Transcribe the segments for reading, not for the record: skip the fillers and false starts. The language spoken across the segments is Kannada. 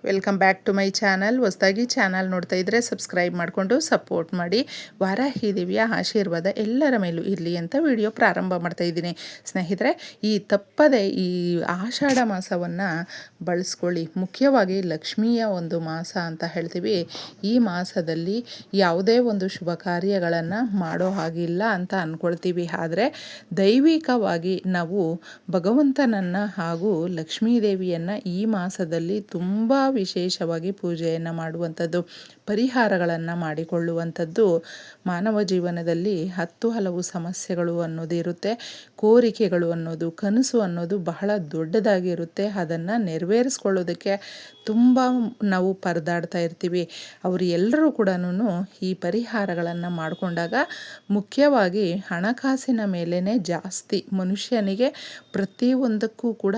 Welcome back to my channel. ಹೊಸದಾಗಿ ಚಾನಲ್ ನೋಡ್ತಾ ಇದ್ದರೆ ಸಬ್ಸ್ಕ್ರೈಬ್ ಮಾಡಿಕೊಂಡು ಸಪೋರ್ಟ್ ಮಾಡಿ. ವಾರಾಹಿ ದೇವಿಯ ಆಶೀರ್ವಾದ ಎಲ್ಲರ ಮೇಲೂ ಇರಲಿ ಅಂತ ವಿಡಿಯೋ ಪ್ರಾರಂಭ ಮಾಡ್ತಾ ಇದ್ದೀನಿ. ಸ್ನೇಹಿತರೆ, ಈ ತಪ್ಪದೆ ಈ ಆಷಾಢ ಮಾಸವನ್ನು ಬಳಸ್ಕೊಳ್ಳಿ. ಮುಖ್ಯವಾಗಿ ಲಕ್ಷ್ಮಿಯ ಒಂದು ಮಾಸ ಅಂತ ಹೇಳ್ತೀವಿ. ಈ ಮಾಸದಲ್ಲಿ ಯಾವುದೇ ಒಂದು ಶುಭ ಕಾರ್ಯಗಳನ್ನು ಮಾಡೋ ಹಾಗಿಲ್ಲ ಅಂತ ಅಂದ್ಕೊಳ್ತೀವಿ. ಆದರೆ ದೈವಿಕವಾಗಿ ನಾವು ಭಗವಂತನನ್ನು ಹಾಗೂ ಲಕ್ಷ್ಮೀ ದೇವಿಯನ್ನು ಈ ಮಾಸದಲ್ಲಿ ತುಂಬ ವಿಶೇಷವಾಗಿ ಪೂಜೆಯನ್ನು ಮಾಡುವಂಥದ್ದು, ಪರಿಹಾರಗಳನ್ನು ಮಾಡಿಕೊಳ್ಳುವಂಥದ್ದು. ಮಾನವ ಜೀವನದಲ್ಲಿ ಹಲವು ಸಮಸ್ಯೆಗಳು ಅನ್ನೋದು ಇರುತ್ತೆ, ಕೋರಿಕೆಗಳು ಅನ್ನೋದು, ಕನಸು ಅನ್ನೋದು ಬಹಳ ದೊಡ್ಡದಾಗಿರುತ್ತೆ. ಅದನ್ನು ನೆರವೇರಿಸ್ಕೊಳ್ಳೋದಕ್ಕೆ ತುಂಬ ನಾವು ಪರದಾಡ್ತಾ ಇರ್ತೀವಿ. ಅವರು ಎಲ್ಲರೂ ಕೂಡ ಈ ಪರಿಹಾರಗಳನ್ನು ಮಾಡಿಕೊಂಡಾಗ ಮುಖ್ಯವಾಗಿ ಹಣಕಾಸಿನ ಮೇಲೇ ಜಾಸ್ತಿ ಮನುಷ್ಯನಿಗೆ ಪ್ರತಿಯೊಂದಕ್ಕೂ ಕೂಡ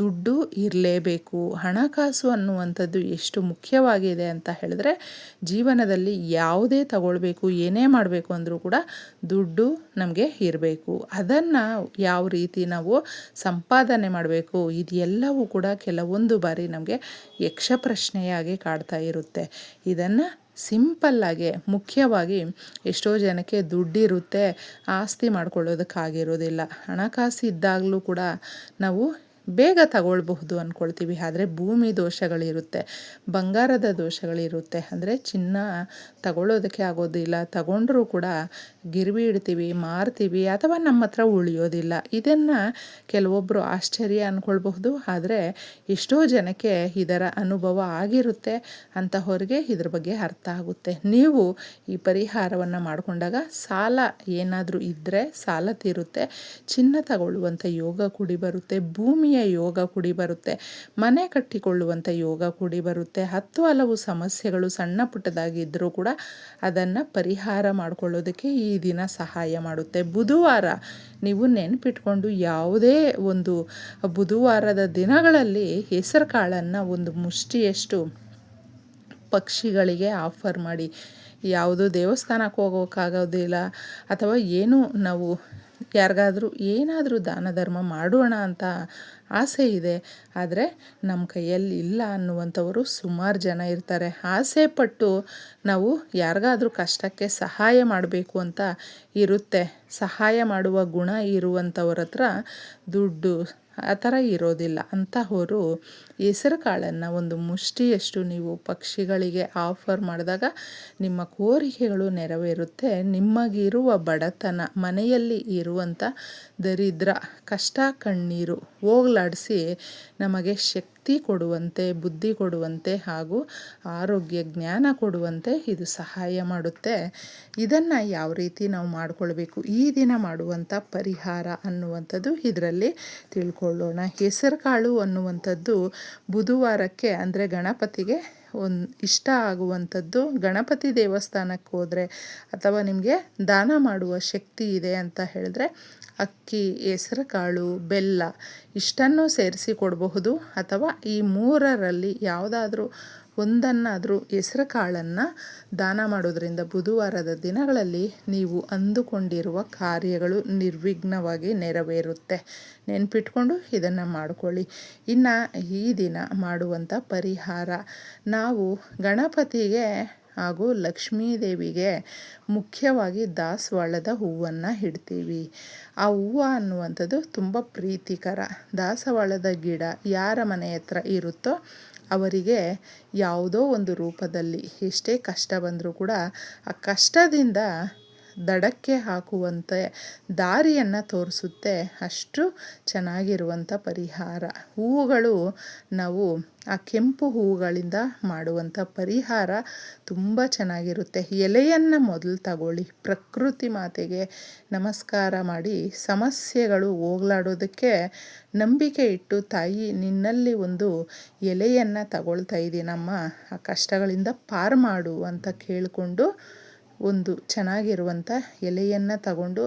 ದುಡ್ಡು ಇರಲೇಬೇಕು. ಹಣಕಾಸು ಅನ್ನುವಂಥದ್ದು ಎಷ್ಟು ಮುಖ್ಯವಾಗಿದೆ ಅಂತ ಹೇಳಿದ್ರೆ, ಜೀವನದಲ್ಲಿ ಯಾವುದೇ ತಗೊಳ್ಬೇಕು, ಏನೇ ಮಾಡಬೇಕು ಅಂದರೂ ಕೂಡ ದುಡ್ಡು ನಮಗೆ ಇರಬೇಕು. ಅದನ್ನು ಯಾವ ರೀತಿ ನಾವು ಸಂಪಾದನೆ ಮಾಡಬೇಕು, ಇದೆಲ್ಲವೂ ಕೂಡ ಕೆಲವೊಂದು ಬಾರಿ ನಮಗೆ ಯಕ್ಷ ಪ್ರಶ್ನೆಯಾಗಿ ಕಾಡ್ತಾ ಇರುತ್ತೆ. ಇದನ್ನು ಸಿಂಪಲ್ಲಾಗಿ, ಮುಖ್ಯವಾಗಿ ಎಷ್ಟೋ ಜನಕ್ಕೆ ದುಡ್ಡಿರುತ್ತೆ, ಆಸ್ತಿ ಮಾಡ್ಕೊಳ್ಳೋದಕ್ಕಾಗಿರೋದಿಲ್ಲ. ಹಣಕಾಸು ಇದ್ದಾಗಲೂ ಕೂಡ ನಾವು ಬೇಗ ತಗೊಳ್ಬಹುದು ಅಂದ್ಕೊಳ್ತೀವಿ. ಆದರೆ ಭೂಮಿ ದೋಷಗಳಿರುತ್ತೆ, ಬಂಗಾರದ ದೋಷಗಳಿರುತ್ತೆ. ಅಂದರೆ ಚಿನ್ನ ತಗೊಳ್ಳೋದಕ್ಕೆ ಆಗೋದಿಲ್ಲ, ತಗೊಂಡ್ರೂ ಕೂಡ ಗಿರ್ವಿ ಇಡ್ತೀವಿ, ಮಾರ್ತೀವಿ, ಅಥವಾ ನಮ್ಮ ಹತ್ರ ಉಳಿಯೋದಿಲ್ಲ. ಇದನ್ನು ಕೆಲವೊಬ್ಬರು ಆಶ್ಚರ್ಯ ಅಂದ್ಕೊಳ್ಬಹುದು. ಆದರೆ ಎಷ್ಟೋ ಜನಕ್ಕೆ ಇದರ ಅನುಭವ ಆಗಿರುತ್ತೆ. ಅಂತಹವ್ರಿಗೆ ಇದ್ರ ಬಗ್ಗೆ ಅರ್ಥ ಆಗುತ್ತೆ. ನೀವು ಈ ಪರಿಹಾರವನ್ನು ಮಾಡಿಕೊಂಡಾಗ ಸಾಲ ಏನಾದರೂ ಇದ್ದರೆ ಸಾಲ ತೀರುತ್ತೆ, ಚಿನ್ನ ತಗೊಳ್ಳುವಂಥ ಯೋಗ ಕೂಡಿ ಬರುತ್ತೆ, ಭೂಮಿಯ ಯೋಗ ಕೂಡಿ ಬರುತ್ತೆ, ಮನೆ ಕಟ್ಟಿಕೊಳ್ಳುವಂಥ ಯೋಗ ಕೂಡಿ ಬರುತ್ತೆ. ಹಲವು ಸಮಸ್ಯೆಗಳು ಸಣ್ಣ ಪುಟ್ಟದಾಗಿದ್ದರೂ ಕೂಡ ಅದನ್ನು ಪರಿಹಾರ ಮಾಡಿಕೊಳ್ಳೋದಕ್ಕೆ ಈ ದಿನ ಸಹಾಯ ಮಾಡುತ್ತೆ. ಬುಧವಾರ ನೀವು ನೆನಪಿಟ್ಕೊಂಡು ಯಾವುದೇ ಒಂದು ಬುಧವಾರದ ದಿನಗಳಲ್ಲಿ ಹೆಸರು ಕಾಳನ್ನು ಒಂದು ಮುಷ್ಟಿಯಷ್ಟು ಪಕ್ಷಿಗಳಿಗೆ ಆಫರ್ ಮಾಡಿ. ಯಾವುದೋ ದೇವಸ್ಥಾನಕ್ಕೆ ಹೋಗೋಕ್ಕಾಗೋದಿಲ್ಲ, ಅಥವಾ ಏನು ನಾವು ಯಾರಿಗಾದರೂ ಏನಾದರೂ ದಾನ ಧರ್ಮ ಮಾಡೋಣ ಅಂತ ಆಸೆ ಇದೆ, ಆದರೆ ನಮ್ಮ ಕೈಯಲ್ಲಿ ಇಲ್ಲ ಅನ್ನುವಂಥವರು ಸುಮಾರು ಜನ ಇರ್ತಾರೆ. ಆಸೆ ಪಟ್ಟು ನಾವು ಯಾರಿಗಾದರೂ ಕಷ್ಟಕ್ಕೆ ಸಹಾಯ ಮಾಡಬೇಕು ಅಂತ ಇರುತ್ತೆ. ಸಹಾಯ ಮಾಡುವ ಗುಣ ಇರುವಂಥವ್ರ ಹತ್ರ ದುಡ್ಡು ಆ ಥರ ಇರೋದಿಲ್ಲ. ಅಂತಹವರು ಹೆಸರು ಕಾಳನ್ನು ಒಂದು ಮುಷ್ಟಿಯಷ್ಟು ನೀವು ಪಕ್ಷಿಗಳಿಗೆ ಆಫರ್ ಮಾಡಿದಾಗ ನಿಮ್ಮ ಕೋರಿಕೆಗಳು ನೆರವೇರುತ್ತೆ. ನಿಮಗಿರುವ ಬಡತನ, ಮನೆಯಲ್ಲಿ ಇರುವಂಥ ದರಿದ್ರ, ಕಷ್ಟ, ಕಣ್ಣೀರು ಹೋಗಲಾಡಿಸಿ ನಮಗೆ ಶಕ್ತಿ ಕೊಡುವಂತೆ, ಬುದ್ಧಿ ಕೊಡುವಂತೆ ಹಾಗೂ ಆರೋಗ್ಯ ಜ್ಞಾನ ಕೊಡುವಂತೆ ಇದು ಸಹಾಯ ಮಾಡುತ್ತೆ. ಇದನ್ನು ಯಾವ ರೀತಿ ನಾವು ಮಾಡಿಕೊಳ್ಬೇಕು, ಈ ದಿನ ಮಾಡುವಂಥ ಪರಿಹಾರ ಅನ್ನುವಂಥದ್ದು ಇದರಲ್ಲಿ ತಿಳ್ಕೊಳ್ಳೋಣ. ಹೆಸರು ಕಾಳು ಅನ್ನುವಂಥದ್ದು ಬುಧವಾರಕ್ಕೆ, ಅಂದರೆ ಗಣಪತಿಗೆ ಇಷ್ಟ ಆಗುವಂಥದ್ದು. ಗಣಪತಿ ದೇವಸ್ಥಾನಕ್ಕೆ ಹೋದರೆ ಅಥವಾ ನಿಮಗೆ ದಾನ ಮಾಡುವ ಶಕ್ತಿ ಇದೆ ಅಂತ ಹೇಳಿದ್ರೆ ಅಕ್ಕಿ, ಹೆಸರು ಕಾಳು, ಬೆಲ್ಲ ಇಷ್ಟನ್ನು ಸೇರಿಸಿ ಕೊಡಬಹುದು. ಅಥವಾ ಈ ಮೂರರಲ್ಲಿ ಯಾವುದಾದ್ರೂ ಒಂದನ್ನಾದರೂ ಹೆಸರು ಕಾಳನ್ನು ದಾನ ಮಾಡೋದ್ರಿಂದ ಬುಧವಾರದ ದಿನಗಳಲ್ಲಿ ನೀವು ಅಂದುಕೊಂಡಿರುವ ಕಾರ್ಯಗಳು ನಿರ್ವಿಘ್ನವಾಗಿ ನೆರವೇರುತ್ತೆ. ನೆನಪಿಟ್ಕೊಂಡು ಇದನ್ನು ಮಾಡಿಕೊಳ್ಳಿ. ಇನ್ನು ಈ ದಿನ ಮಾಡುವಂಥ ಪರಿಹಾರ, ನಾವು ಗಣಪತಿಗೆ ಹಾಗೂ ಲಕ್ಷ್ಮೀ ದೇವಿಗೆ ಮುಖ್ಯವಾಗಿ ದಾಸವಾಳದ ಹೂವನ್ನು ಇಡ್ತೀವಿ. ಆ ಹೂವು ಅನ್ನುವಂಥದ್ದು ತುಂಬ ಪ್ರೀತಿಕರ. ದಾಸವಾಳದ ಗಿಡ ಯಾರ ಮನೆ ಹತ್ರ ಇರುತ್ತೋ ಅವರಿಗೆ ಯಾವುದೋ ಒಂದು ರೂಪದಲ್ಲಿ ಎಷ್ಟೇ ಕಷ್ಟ ಬಂದರೂ ಕೂಡ ಆ ಕಷ್ಟದಿಂದ ದಡಕ್ಕೆ ಹಾಕುವಂತೆ ದಾರಿಯನ್ನು ತೋರಿಸುತ್ತೆ. ಅಷ್ಟು ಚೆನ್ನಾಗಿರುವಂಥ ಪರಿಹಾರ. ಹೂವುಗಳು, ನಾವು ಆ ಕೆಂಪು ಹೂವುಗಳಿಂದ ಮಾಡುವಂಥ ಪರಿಹಾರ ತುಂಬ ಚೆನ್ನಾಗಿರುತ್ತೆ. ಎಲೆಯನ್ನು ಮೊದಲು ತಗೊಳ್ಳಿ, ಪ್ರಕೃತಿ ಮಾತೆಗೆ ನಮಸ್ಕಾರ ಮಾಡಿ ಸಮಸ್ಯೆಗಳು ಹೋಗಲಾಡೋದಕ್ಕೆ ನಂಬಿಕೆ ಇಟ್ಟು, ತಾಯಿ ನಿನ್ನಲ್ಲಿ ಒಂದು ಎಲೆಯನ್ನು ತಗೊಳ್ತಾ ಇದ್ದೀನಮ್ಮ, ಆ ಕಷ್ಟಗಳಿಂದ ಪಾರು ಮಾಡು ಅಂತ ಕೇಳಿಕೊಂಡು ಒಂದು ಚೆನ್ನಾಗಿರುವಂಥ ಎಲೆಯನ್ನು ತಗೊಂಡು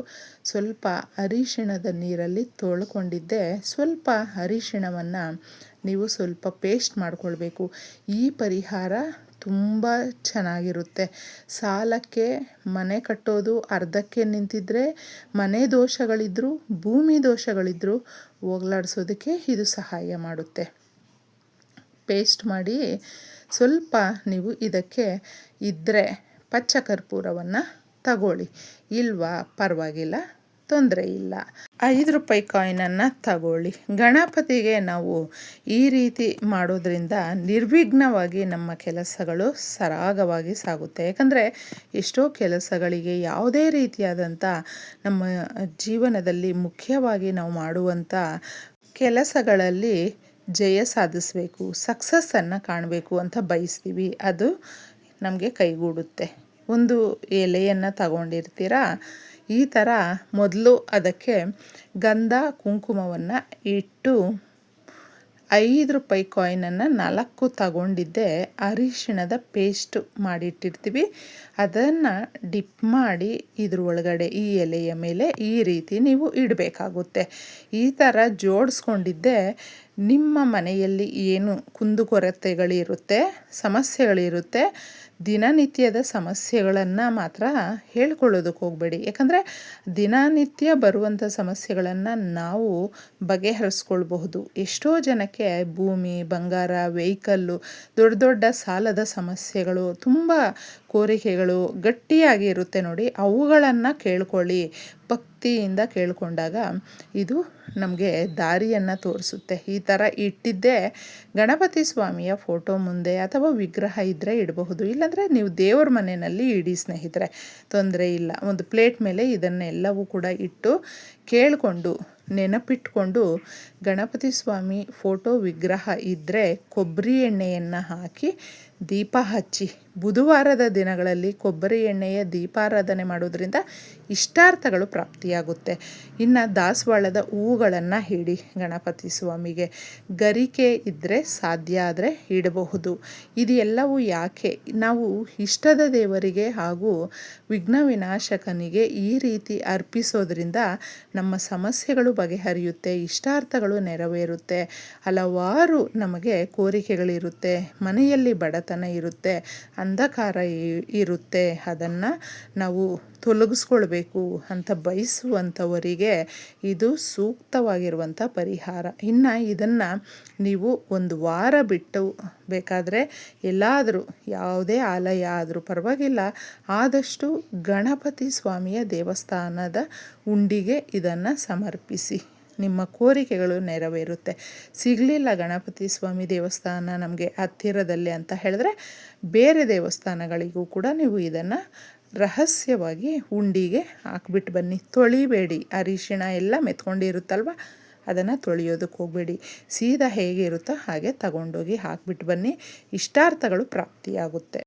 ಸ್ವಲ್ಪ ಅರಿಶಿಣದ ನೀರಲ್ಲಿ ತೊಳ್ಕೊಂಡಿದ್ದೆ. ಸ್ವಲ್ಪ ಅರಿಶಿಣವನ್ನು ನೀವು ಸ್ವಲ್ಪ ಪೇಸ್ಟ್ ಮಾಡಿಕೊಳ್ಬೇಕು. ಈ ಪರಿಹಾರ ತುಂಬ ಚೆನ್ನಾಗಿರುತ್ತೆ. ಸಾಲಕ್ಕೆ ಮನೆ ಕಟ್ಟೋದು ಅರ್ಧಕ್ಕೆ ನಿಂತಿದ್ದರೆ, ಮನೆ ದೋಷಗಳಿದ್ದರೂ, ಭೂಮಿ ದೋಷಗಳಿದ್ದರೂ ಹೋಗಲಾಡಿಸೋದಕ್ಕೆ ಇದು ಸಹಾಯ ಮಾಡುತ್ತೆ. ಪೇಸ್ಟ್ ಮಾಡಿ ಸ್ವಲ್ಪ ನೀವು ಇದಕ್ಕೆ ಇದ್ದರೆ ಪಚ್ಚ ಕರ್ಪೂರವನ್ನು ತಗೊಳ್ಳಿ. ಇಲ್ವಾ ಪರವಾಗಿಲ್ಲ, ತೊಂದರೆ ಇಲ್ಲ. 5 ರೂಪಾಯಿ ಕಾಯಿನನ್ನು ತಗೊಳ್ಳಿ. ಗಣಪತಿಗೆ ನಾವು ಈ ರೀತಿ ಮಾಡೋದ್ರಿಂದ ನಿರ್ವಿಘ್ನವಾಗಿ ನಮ್ಮ ಕೆಲಸಗಳು ಸರಾಗವಾಗಿ ಸಾಗುತ್ತೆ. ಯಾಕಂದರೆ ಎಷ್ಟೋ ಕೆಲಸಗಳಿಗೆ ಯಾವುದೇ ರೀತಿಯಾದಂಥ ನಮ್ಮ ಜೀವನದಲ್ಲಿ ಮುಖ್ಯವಾಗಿ ನಾವು ಮಾಡುವಂಥ ಕೆಲಸಗಳಲ್ಲಿ ಜಯ ಸಾಧಿಸಬೇಕು, ಸಕ್ಸಸ್ಸನ್ನು ಕಾಣಬೇಕು ಅಂತ ಬಯಸ್ತೀವಿ. ಅದು ನಮಗೆ ಕೈಗೂಡುತ್ತೆ. ಒಂದು ಎಲೆಯನ್ನು ತಗೊಂಡಿರ್ತೀರ, ಈ ಥರ ಮೊದಲು ಅದಕ್ಕೆ ಗಂಧ ಕುಂಕುಮವನ್ನು ಇಟ್ಟು 5 ರೂಪಾಯಿ ಕಾಯಿನನ್ನು 4 ತಗೊಂಡಿದ್ದೆ ಅರಿಶಿಣದ ಪೇಸ್ಟು ಮಾಡಿಟ್ಟಿರ್ತೀವಿ. ಅದನ್ನು ಡಿಪ್ ಮಾಡಿ ಇದ್ರ ಒಳಗಡೆ ಈ ಎಲೆಯ ಮೇಲೆ ಈ ರೀತಿ ನೀವು ಇಡಬೇಕಾಗುತ್ತೆ. ಈ ಥರ ಜೋಡಿಸ್ಕೊಂಡಿದ್ದೆ ನಿಮ್ಮ ಮನೆಯಲ್ಲಿ ಏನು ಕುಂದುಕೊರತೆಗಳಿರುತ್ತೆ, ಸಮಸ್ಯೆಗಳಿರುತ್ತೆ, ದಿನನಿತ್ಯದ ಸಮಸ್ಯೆಗಳನ್ನು ಮಾತ್ರ ಹೇಳ್ಕೊಳ್ಳೋದಕ್ಕೆ ಹೋಗಬೇಡಿ. ಯಾಕಂದರೆ ದಿನನಿತ್ಯ ಬರುವಂಥ ಸಮಸ್ಯೆಗಳನ್ನು ನಾವು ಬಗೆಹರಿಸ್ಕೊಳ್ಬಹುದು. ಎಷ್ಟೋ ಜನಕ್ಕೆ ಭೂಮಿ, ಬಂಗಾರ, ವೆಹಿಕಲ್ಲು, ದೊಡ್ಡ ದೊಡ್ಡ ಸಾಲದ ಸಮಸ್ಯೆಗಳು, ತುಂಬ ಕೋರಿಕೆಗಳು ಗಟ್ಟಿಯಾಗಿ ಇರುತ್ತೆ ನೋಡಿ. ಅವುಗಳನ್ನು ಕೇಳ್ಕೊಳ್ಳಿ. ಭಕ್ತಿಯಿಂದ ಕೇಳಿಕೊಂಡಾಗ ಇದು ನಮಗೆ ದಾರಿಯನ್ನು ತೋರಿಸುತ್ತೆ. ಈ ಥರ ಇಟ್ಟಿದ್ದೇ ಗಣಪತಿ ಸ್ವಾಮಿಯ ಫೋಟೋ ಮುಂದೆ ಅಥವಾ ವಿಗ್ರಹ ಇದ್ದರೆ ಇಡಬಹುದು. ಇಲ್ಲಾಂದರೆ ನೀವು ದೇವ್ರ ಮನೆಯಲ್ಲಿ ಇಡಿ ಸ್ನೇಹಿತರೆ, ತೊಂದರೆ ಇಲ್ಲ. ಒಂದು ಪ್ಲೇಟ್ ಮೇಲೆ ಇದನ್ನೆಲ್ಲವೂ ಕೂಡ ಇಟ್ಟು ಕೇಳಿಕೊಂಡು ನೆನಪಿಟ್ಕೊಂಡು ಗಣಪತಿ ಸ್ವಾಮಿ ಫೋಟೋ ವಿಗ್ರಹ ಇದ್ದರೆ ಕೊಬ್ಬರಿ ಎಣ್ಣೆಯನ್ನು ಹಾಕಿ ದೀಪ ಹಚ್ಚಿ. ಬುಧವಾರದ ದಿನಗಳಲ್ಲಿ ಕೊಬ್ಬರಿ ಎಣ್ಣೆಯ ದೀಪಾರಾಧನೆ ಮಾಡೋದ್ರಿಂದ ಇಷ್ಟಾರ್ಥಗಳು ಪ್ರಾಪ್ತಿಯಾಗುತ್ತೆ. ಇನ್ನು ದಾಸವಾಳದ ಹೂಗಳನ್ನು ಇಡಿ ಗಣಪತಿ ಸ್ವಾಮಿಗೆ. ಗರಿಕೆ ಇದ್ದರೆ ಸಾಧ್ಯ ಆದರೆ ಇಡಬಹುದು. ಇದು ಎಲ್ಲವೂ ಯಾಕೆ ನಾವು ಇಷ್ಟದ ದೇವರಿಗೆ ಹಾಗೂ ವಿಘ್ನ ವಿನಾಶಕನಿಗೆ ಈ ರೀತಿ ಅರ್ಪಿಸೋದ್ರಿಂದ ನಮ್ಮ ಸಮಸ್ಯೆಗಳು ಬಗೆಹರಿಯುತ್ತೆ, ಇಷ್ಟಾರ್ಥಗಳು ನೆರವೇರುತ್ತೆ. ಹಲವಾರು ನಮಗೆ ಕೋರಿಕೆಗಳಿರುತ್ತೆ, ಮನೆಯಲ್ಲಿ ಬಡತನ ಇರುತ್ತೆ, ಅಂಧಕಾರ ಇರುತ್ತೆ. ಅದನ್ನು ನಾವು ತೊಲಗಿಸ್ಕೊಳ್ಬೇಕು ಅಂತ ಬಯಸುವಂಥವರಿಗೆ ಇದು ಸೂಕ್ತವಾಗಿರುವಂಥ ಪರಿಹಾರ. ಇನ್ನು ಇದನ್ನು ನೀವು ಒಂದು ವಾರ ಬಿಟ್ಟು ಬೇಕಾದರೆ ಎಲ್ಲಾದರೂ ಯಾವುದೇ ಆಲಯ ಆದರೂ ಪರವಾಗಿಲ್ಲ, ಆದಷ್ಟು ಗಣಪತಿ ಸ್ವಾಮಿಯ ದೇವಸ್ಥಾನದ ಉಂಡಿಗೆ ಇದನ್ನು ಸಮರ್ಪಿಸಿ. ನಿಮ್ಮ ಕೋರಿಕೆಗಳು ನೆರವೇರುತ್ತೆ. ಸಿಗಲಿಲ್ಲ ಗಣಪತಿ ಸ್ವಾಮಿ ದೇವಸ್ಥಾನ ನಮಗೆ ಹತ್ತಿರದಲ್ಲಿ ಅಂತ ಹೇಳಿದ್ರೆ ಬೇರೆ ದೇವಸ್ಥಾನಗಳಿಗೂ ಕೂಡ ನೀವು ಇದನ್ನು ರಹಸ್ಯವಾಗಿ ಉಂಡಿಗೆ ಹಾಕ್ಬಿಟ್ಟು ಬನ್ನಿ. ತೊಳಿಬೇಡಿ. ಅರಿಶಿಣ ಎಲ್ಲ ಮೆತ್ಕೊಂಡಿರುತ್ತಲ್ವ, ಅದನ್ನು ತೊಳೆಯೋದಕ್ಕೆ ಹೋಗಬೇಡಿ. ಸೀದಾ ಹೇಗೆ ಇರುತ್ತೋ ಹಾಗೆ ತಗೊಂಡೋಗಿ ಹಾಕ್ಬಿಟ್ಟು ಬನ್ನಿ. ಇಷ್ಟಾರ್ಥಗಳು ಪ್ರಾಪ್ತಿಯಾಗುತ್ತೆ.